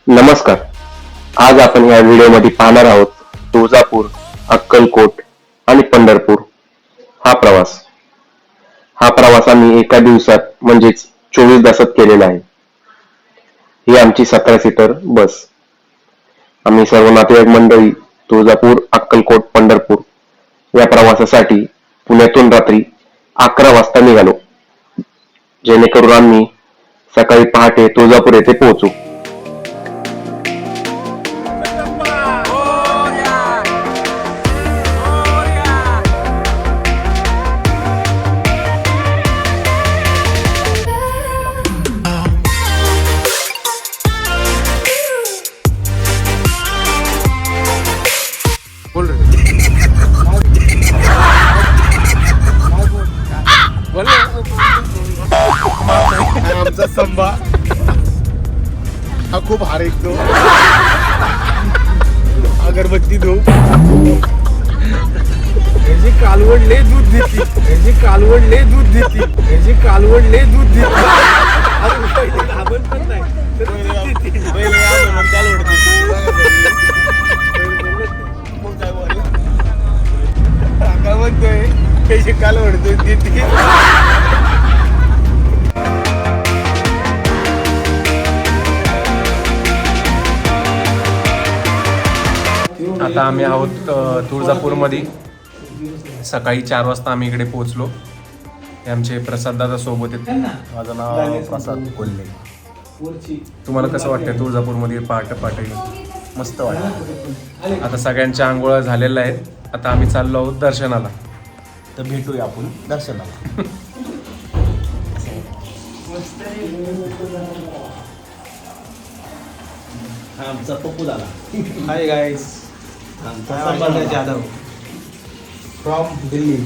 नमस्कार. आज आपण या व्हिडिओमध्ये पाहणार आहोत तुळजापूर, अक्कलकोट आणि पंढरपूर हा प्रवास. हा प्रवास आम्ही एका दिवसात म्हणजेच 24 तासात केलेला आहे. ही आमची 17 सीटर बस. आम्ही सर्व नातेवाईक मंडळी तुळजापूर, अक्कलकोट, पंढरपूर या प्रवासासाठी पुण्यातून रात्री 11 वाजता निघालो, जेणेकरून आम्ही सकाळी पहाटे तुळजापूर येथे पोहोचू. आमचा संभा हा खूप हार ऐकतो. अगरबत्ती धू याची कालवड लय दूध देते, याची कालवड लय दूध देते, याची कालवड लय दूध देते. आपण पण नाही काय म्हणतोय त्याची कालवड दूध देते. आता आम्ही आहोत तुळजापूरमध्ये. सकाळी 4 वाजता आम्ही इकडे पोहोचलो. हे आमचे प्रसाद दादा सोबत आहेत. माझं नाव प्रसाद कोल्हे. तुम्हाला कसं वाटतं तुळजापूरमध्ये पहाटे? मस्त वाटतं. आता सगळ्यांच्या आंघोळा झालेल्या आहेत. आता आम्ही चाललो आहोत दर्शनाला. तर भेटूया आपण दर्शनाला. आमचा पप्पू झाला. हाय गाइस, आमचा संभाजी जाधव फ्रॉम दिल्ली.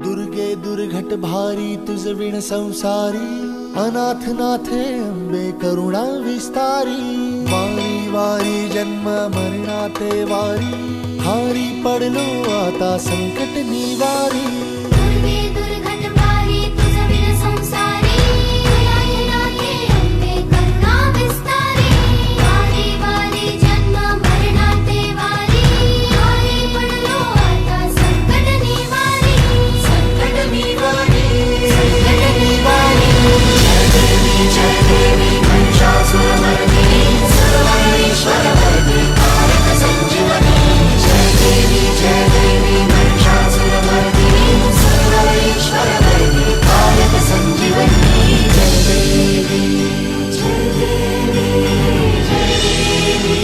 दुर्गे दुर्घट भारी तुझ विण संसारी, अनाथ नाथे अंबे करुणा विस्तारी. वारी वारी जन्म मरणाते वारी, हारी पडलो आता संकट निवारी. दुर्गे दुर्घट भारी तुझ विण संसारी, अनाथ नाथे अंबे करुणा विस्तारी. वारी वारी जन्म मरणाते वारी, हारी पडलो आता संकट निवारी. संकट निवारी, संकट निवारी. जय देवी महिषासुरमर्दिनी, सर्वेश्वरवरदे कारक संजीवनी. जय देवी महिषासुरमर्दिनी, सर्वेश्वरवरदे कारक संजीवनी. जय देवी, जय देवी, जय देवी.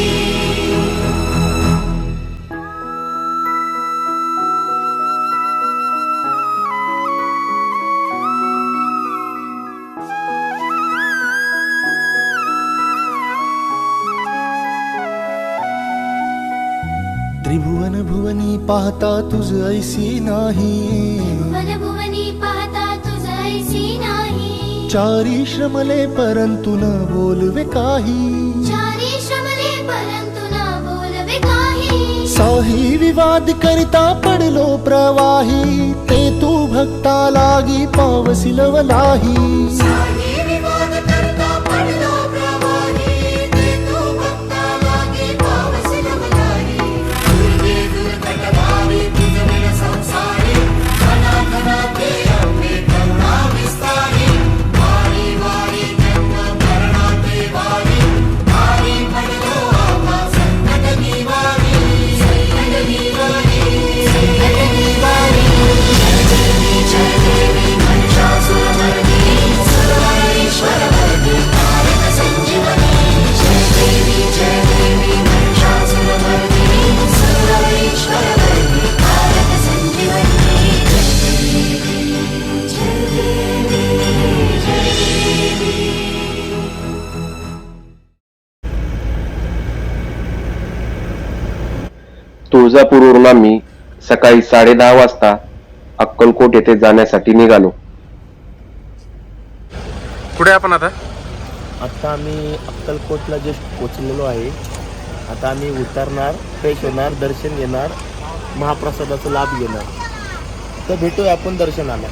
त्रिभुवन भुवनी पाहता तुझ ऐसी नाही. वनभुवनी पाहता तुझ ऐसी नाही. चारी श्रमले परंतु न बोलवे काही. चारी श्रमले परंतु न बोलवे काही. साही विवाद करिता पडलो प्रवाही, ते तू भक्ता लागी पावसिलवलाही. साही विवाद करता पडलो प्रवाही, ते तू भक्ता लागी पावसिलवलाही. दुर्गे दुर्घट भारी तुझ विण संसारी, अनाथ नाथे अंबे करुणा विस्तारी. वारी वारी जन्म मरणाते वारी, हारी पडलो आता संकट निवारी. संकट निवारी, संकट निवारी. जय देवी महिषासुरमर्दिनी, सर्व तुळजापूरवरून आम्ही सकाळी 10:30 वाजता अक्कलकोट येथे जाण्यासाठी निघालो. कुठे आपण आता? आता आम्ही अक्कलकोटला जस्ट पोचलेलो आहे. आता आम्ही उतरणार, फ्रेश होणार, दर्शन घेणार, महाप्रसादाचा लाभ घेणार. तर भेटूया आपण दर्शनाला.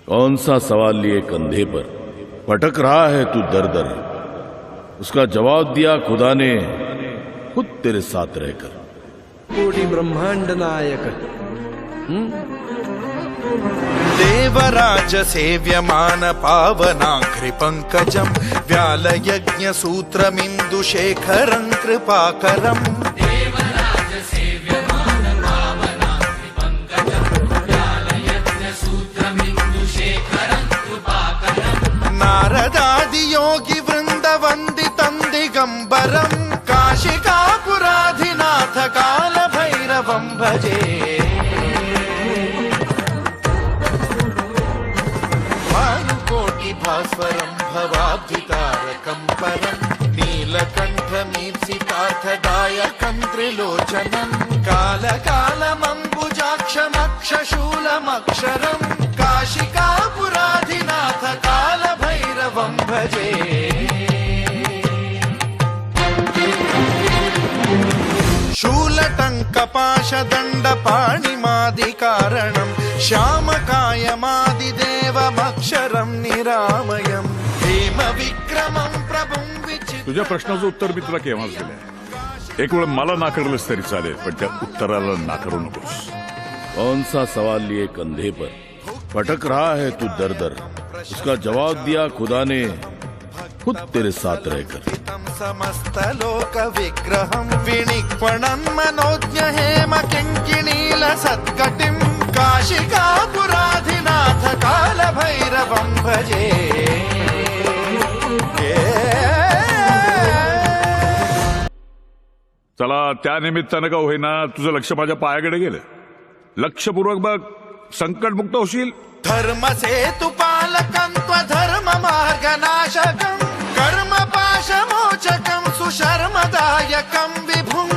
कौन सा सवाल लिए कंधे पर, भटक रहा है तू दर दर, उसका जवाब दिया खुदा ने खुद तेरे साथ रहकर. कोटी ब्रह्मांड नायक देवराज सेव्यमान पावनाघ्रि पंकजं व्यालयज्ञ सूत्रमिन्दुशेखरं कृपाकरम्. नारदादि योगी वृंद वंदितं दिगंबरं काशिकापुराधिनाथ काल भैरवं भजे. भानुकोटि भास्वरं भवाब्धितारकं परं नीलकण्ठमीप्सितार्थदायकं त्रिलोचनं कालकालमम्बुजाक्षमक्षशूलमक्षरं काशिकापुराधिनाथ काल भैरवं भजे. शूलटङ्कपाशदण्डपाणिमादिकारणं श्यामकायमादिदेवमक्षरं निरामयं हेमविक्रमं प्रभुं विचित्रं. तुझ्या प्रश्नाचं उत्तर मी तुला केव्हाच दिलंय. एक वेळ मला नाकारलंस तरी चालेल, पण त्या उत्तराला नाकारू नकोस. कौन सा सवाल लिए कंधे पर, भटक रहा है तू दर दर, उसका जवाब दिया खुदा ने खुद तेरे साथ रहकर. समस्त लोक विग्रहं विनिक्वणं मनोज्ञ हेम किङ्किणील सत्कटिं काशिकापुराधिनाथ काल भैरवं भजे. चला, त्या निमित्तानं का होईना तुझं लक्ष माझ्या पायाकडे गेलं. लक्षपूर्वक बघ, संकटमुक्त होशील. धर्मसेतुपालकं त्वधर्म मार्गनाशकं कर्मपाशमोचकं सुशर्मदायकं विभुं.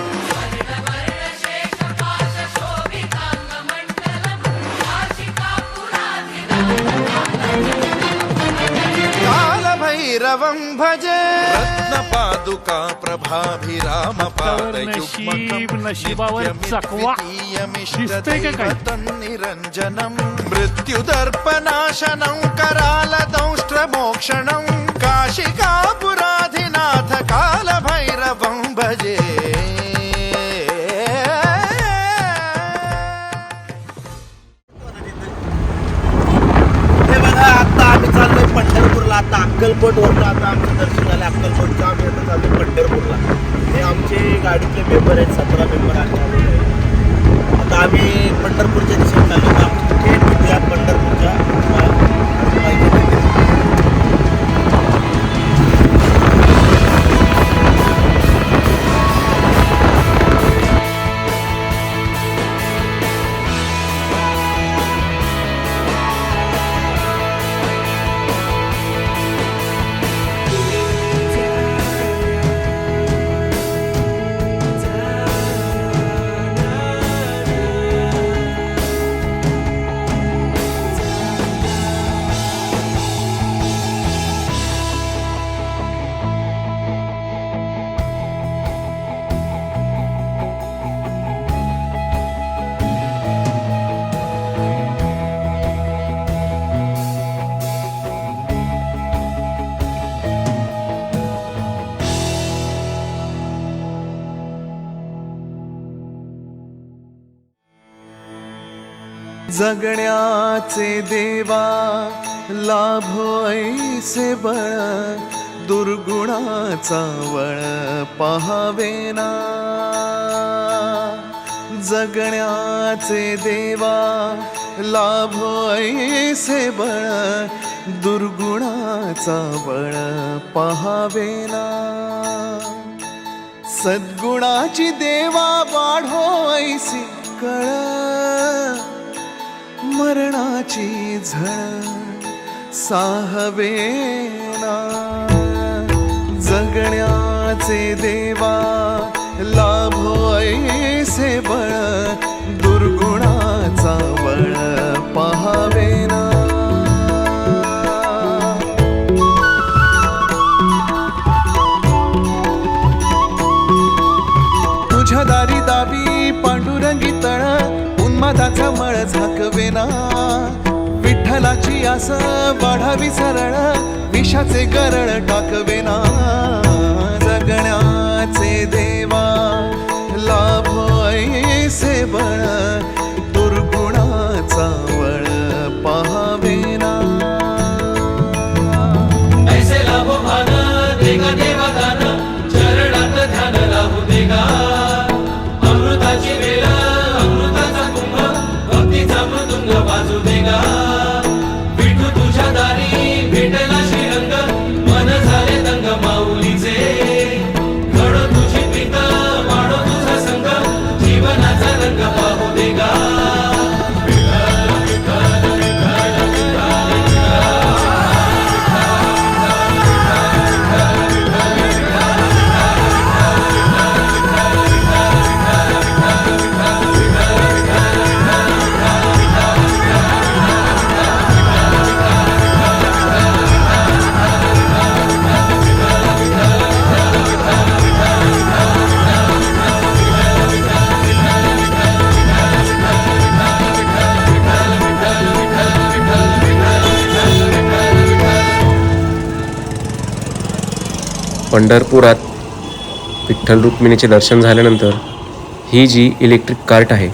कालभैरवं भजे. रत्नपादुका प्रभाभिरामपादयुग्मकं निरञ्जनं मृत्युदर्पनाशनं करालदंष्ट्रमोक्षणं काशिकापुराधिनाथ कालभैरवं भजे. हे बघा, आता आम्ही चाललोय पंढरपूरला. आता अक्कलकोटवरून आता आमचं दर्शन झालं अक्कलकोटचं. आम्ही आता चाललोय पंढरपूरला. हे आमचे गाडीतले मेंबर आहेत, 17 मेंबर आले आहेत. आता आम्ही पंढरपूरच्या दिशेने चाललो. आम्ही थेट भेटूया पंढरपूरच्या जगण्याचे देवा लाभो ऐसे बळ, दुर्गुणाचा वळ पाहावेना. जगण्याचे देवा लाभो ऐसे बळ, दुर्गुणाचा बळ पाहावेना. सद्गुणाची देवा वाढो ऐसी कळ, मरणाची झळ साहवेना जगण्याचे देवा लाभो ऐसे बळ दुर्गुणाचा बळ पहावेना तुझ्या दारी दावी पांडुरंगी तळ उन्मादाचा मळ झाकवेना विठ्ठलाची आस वाढावी सरळ विषाचे गरळ टाकवेना जगण्याचे देवा लाभो ऐसे बळ दुर्गुणाचा बळ पहावेना ऐसे लाभो भान देगा देवा दान चरणात ध्यान लाभू देगा अमृताची वेळ अमृताचा कुंभ भक्तीचा मृदुंग वाजू देगा विठू तुझ्या दारी भेटला श्रीरंग मन झाले दंग माऊलीचे घडो तुझी प्रीत वाढो तुझा संग जीवनाचा रंग पाहू देगा पंढरपुरात विठ्ठल रुक्मिणीचे दर्शन झाल्यानंतर ही जी इलेक्ट्रिक कार्ट आहे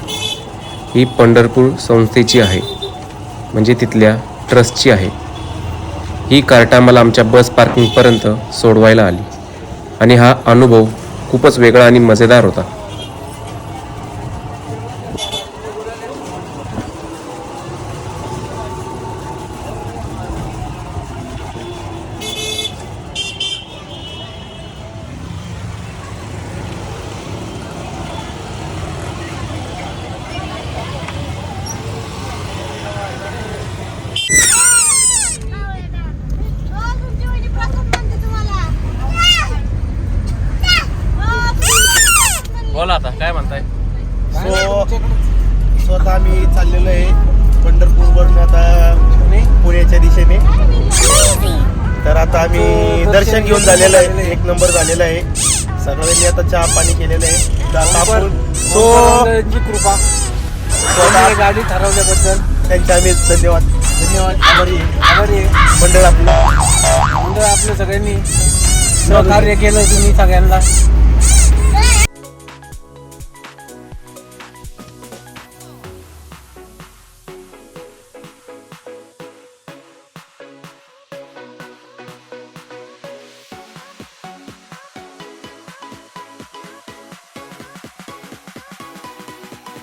ही पंढरपूर संस्थेची आहे, म्हणजे तिथल्या ट्रस्टची आहे. ही कार्ट आम्हाला आमच्या बस पार्किंगपर्यंत सोडवायला आली आणि हा अनुभव खूपच वेगळा आणि मजेदार होता. बोला आता काय म्हणताय? स्वतः आम्ही चाललेलो आहे पंढरपूरवरून आता पुण्याच्या दिशेने. तर आता आम्ही दर्शन घेऊन झालेलं आहे, एक नंबर झालेला आहे. सगळ्यांनी आता चहा पाणी केलेलं आहे. तर आता आपण कृपा गाडी ठरवल्याबद्दल त्यांचे आम्ही धन्यवाद आभारी आहे. मंडळ आपलं सगळ्यांनी सहकार्य केलं तुम्ही सगळ्यांना.